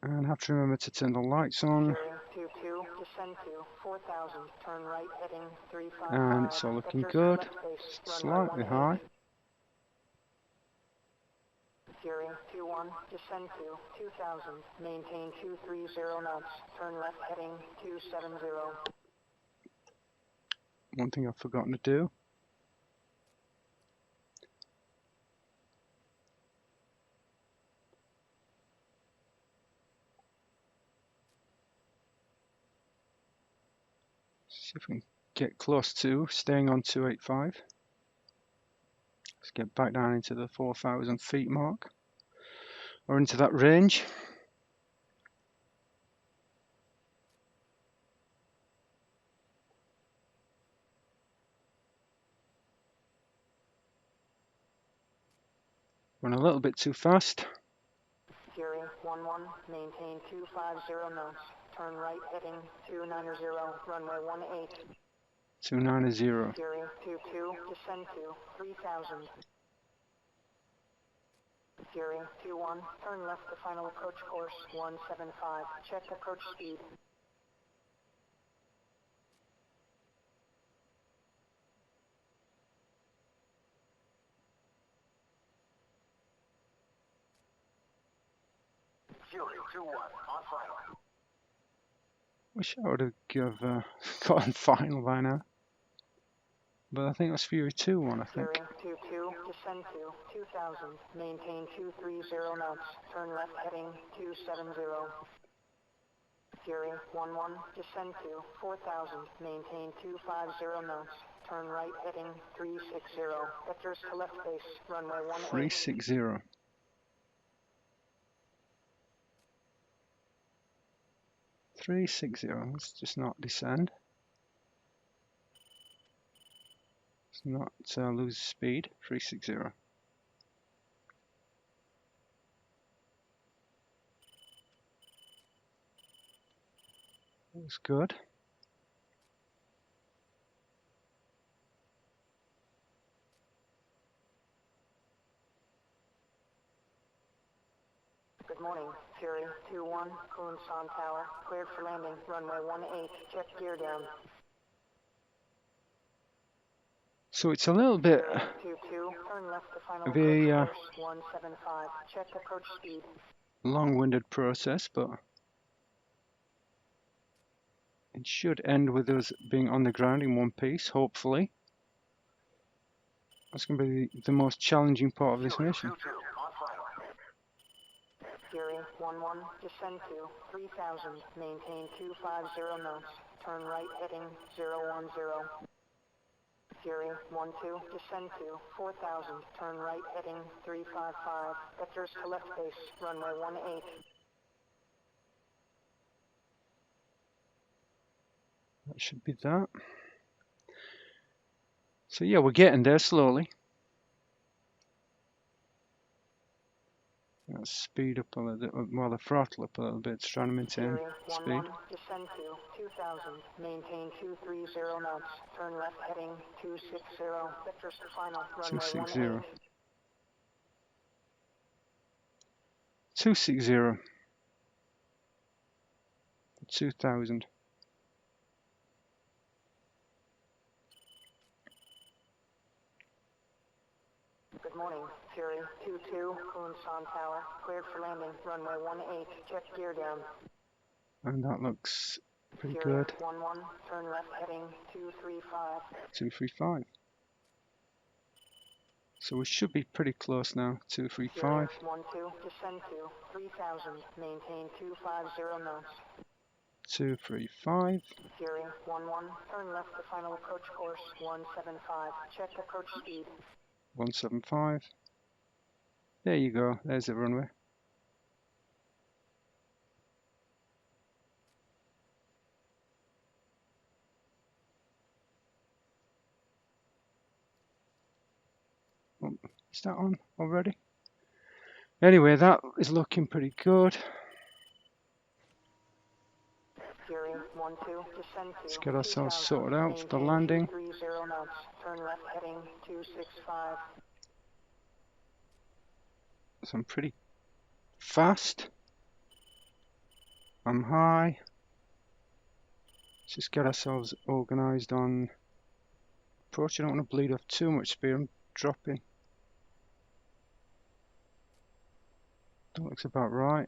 And have to remember to turn the lights on. Fury 22, descend to 4,000, turn right heading 355. And it's all looking vector good. select base, Slightly runway high. 18. Fury 21, descend to 2,000, maintain 230 knots, turn left heading 270. One thing I've forgotten to do. See if we can get close to staying on 285. Let's get back down into the 4,000 feet mark. Or into that range. Run a little bit too fast. Fury 11, maintain 250 knots. Turn right heading 290, runway 18. 290. Fury 22, descend to 3000. Fury 21, turn left to final approach course 175. Check approach speed. Fury 2-1 on final. Wish I would have gotten final by now. But I think that's Fury 2-1, I think. Fury 22, descend to 2000. Maintain 230 knots. Turn left heading 270. Fury 11, descend to 4000. Maintain 250 knots. Turn right heading 360. Vectors to left base, runway 18. 360. 360. Let's just not descend. Let's not lose speed. 360. Looks good. Good morning, Fury 21, Kunsan Tower, cleared for landing, runway 18, check gear down. So it's a little bit Fury 22, turn left to final of approach a course 175, check approach speed. long-winded process, but it should end with us being on the ground in one piece, hopefully. That's going to be the most challenging part of this mission. Fury 2-2 on final. Fury 11, descend to 3000, maintain 250 knots, turn right heading 010. Fury 12, descend to 4000, turn right heading 355, vectors to left base, runway 18. That should be that. So yeah, we're getting there slowly. Let's speed up a little bit, well, the throttle up a little bit, trying to maintain Fury speed. 11, descend to 2000, maintain 230 knots, turn left heading 260, vectors to final, runway 260. 18. 260. 2000. Good morning, Fury 22, Kunsan Tower, cleared for landing, runway 18, check gear down. And that looks pretty Fury good. 11, turn left heading 235. 235. So we should be pretty close now. Fury 235. 12, descend to 3000, maintain 250 knots. 235. Fury 11, turn left to final approach course 175, check approach speed. 175. There you go. There's the runway. Oh, is that on already? Anyway, that is looking pretty good. Fury 12, descend to Let's get ourselves 2000, sorted out for the maintain landing. 230 knots, turn left heading 265. So I'm pretty fast. I'm high. Let's just get ourselves organized on approach. I don't want to bleed off too much speed. I'm dropping. That looks about right.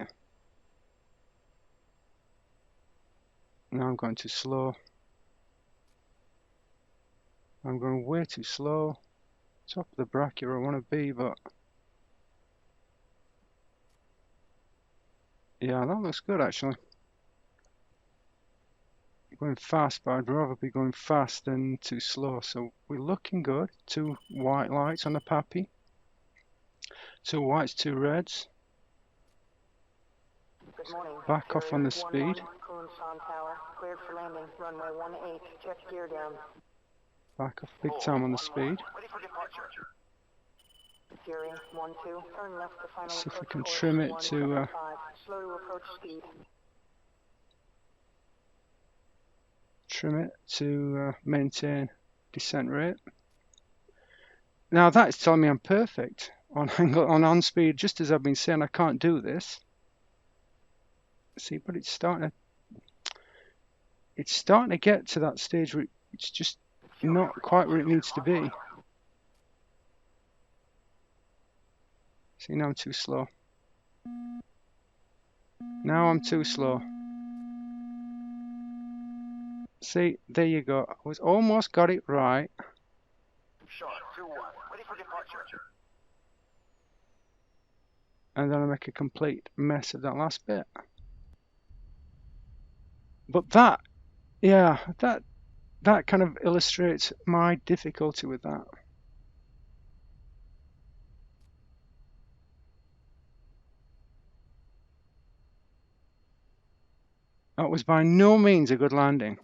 Now I'm going too slow. I'm going way too slow. Top of the bracket where I want to be, but yeah, that looks good actually. Going fast, but I'd rather be going fast than too slow. So we're looking good. 2 white lights on the Pappy. 2 whites, 2 reds. Good morning. Back Fury off on the 11, speed. Kunsan Tower, cleared for landing, runway 18, check gear down. Back off big time on the speed. Ready for departure. Fury 1-2, turn left to final See if we approach can course trim it to 175. Slow to approach speed. maintain descent rate. Now that's telling me I'm perfect on angle on speed, just as I've been saying I can't do this. See, but it's starting to get to that stage where it's just not quite where it needs to be. See, now I'm too slow. Now I'm too slow. See, there you go. I was almost got it right. Shark 2-1, ready for departure. And then I make a complete mess of that last bit. But that, yeah, that kind of illustrates my difficulty with that. That was by no means a good landing.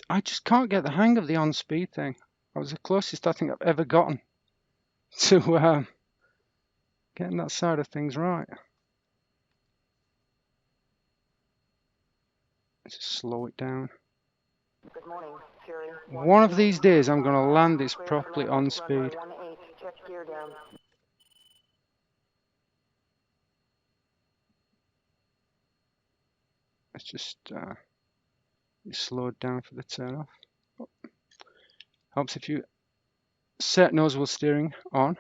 I just can't get the hang of the on-speed thing. That was the closest I think I've ever gotten to getting that side of things right. Let's just slow it down. Good morning, Fury. One of these days I'm going to land this properly on speed. Runway 18, check gear down. Let's just slow it down for the turn off. Helps if you set nose wheel steering on.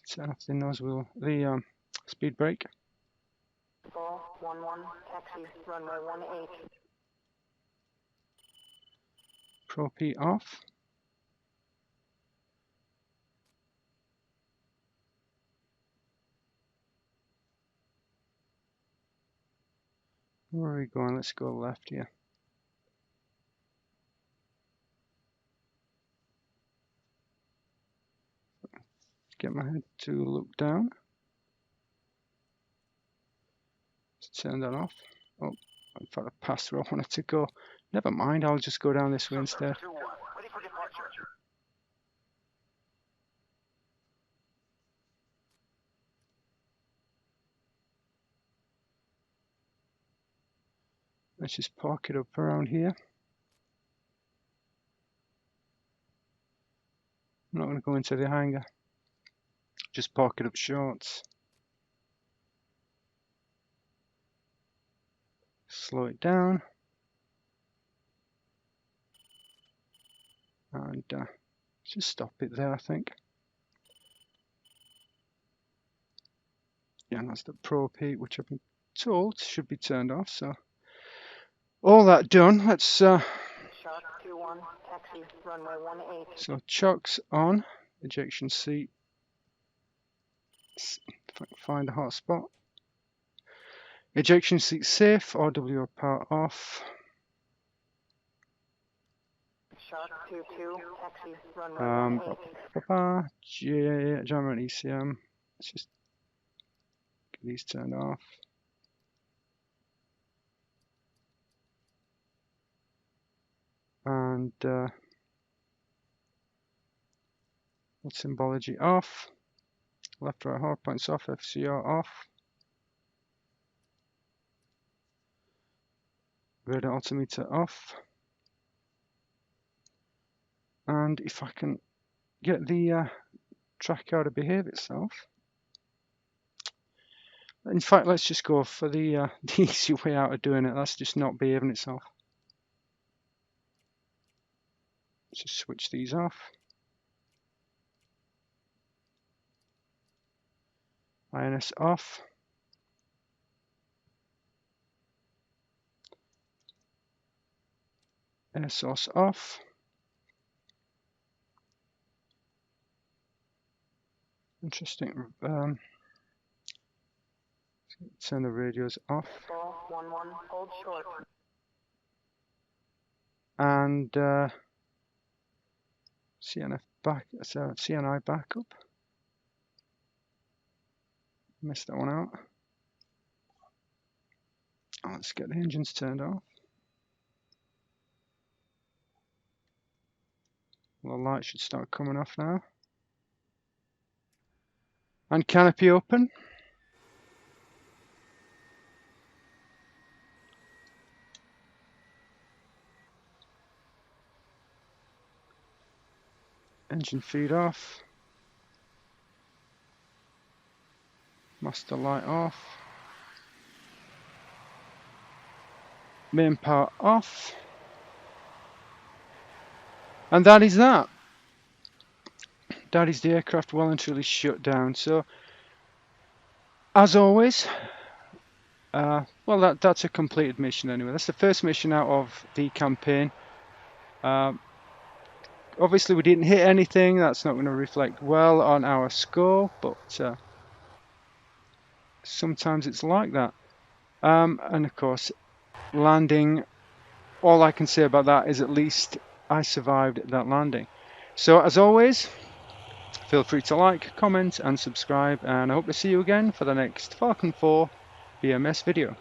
Turn off the nose wheel, the speed brake. Ball 1-1, taxi, runway 18. Pro P off. Where are we going? Let's go left here. Get my head to look down. Let's turn that off. Oh, in fact, I passed where I wanted to go. Never mind, I'll just go down this way instead. 2-1, ready for departure. Let's just park it up around here. I'm not going to go into the hangar. Just park it up short. Slow it down. And just stop it there, I think. Yeah, and that's the Pro P, which I've been told should be turned off. So all that done. Let's Shark 2-1, taxi, runway 18. so chocks on, ejection seat. If I can find a hot spot. Ejection seat safe, RWR power off. Shark 2-2, taxi, runway 18. Jammer and ECM. Let's just get these turned off. And symbology off. Left right hard points off, FCR off. Radar altimeter off. And if I can get the tracker to behave itself. In fact, let's just go for the easy way out of doing it. That's just not behaving itself. Let's just switch these off. INS off. Air source off. Interesting. Turn the radios off. Ball 1-1, hold short. And CNF back, so CNI backup. Missed that one out. Let's get the engines turned off. The light should start coming off now. And canopy open. Engine feed off. Master light off. Main power off. And that is that. That is the aircraft well and truly shut down. So, as always, well, that's a completed mission anyway. That's the first mission out of the campaign. Obviously, we didn't hit anything. That's not going to reflect well on our score, but sometimes it's like that. And of course, landing, all I can say about that is at least I survived that landing. So, as always, feel free to like, comment, and subscribe, and I hope to see you again for the next Falcon 4 BMS video.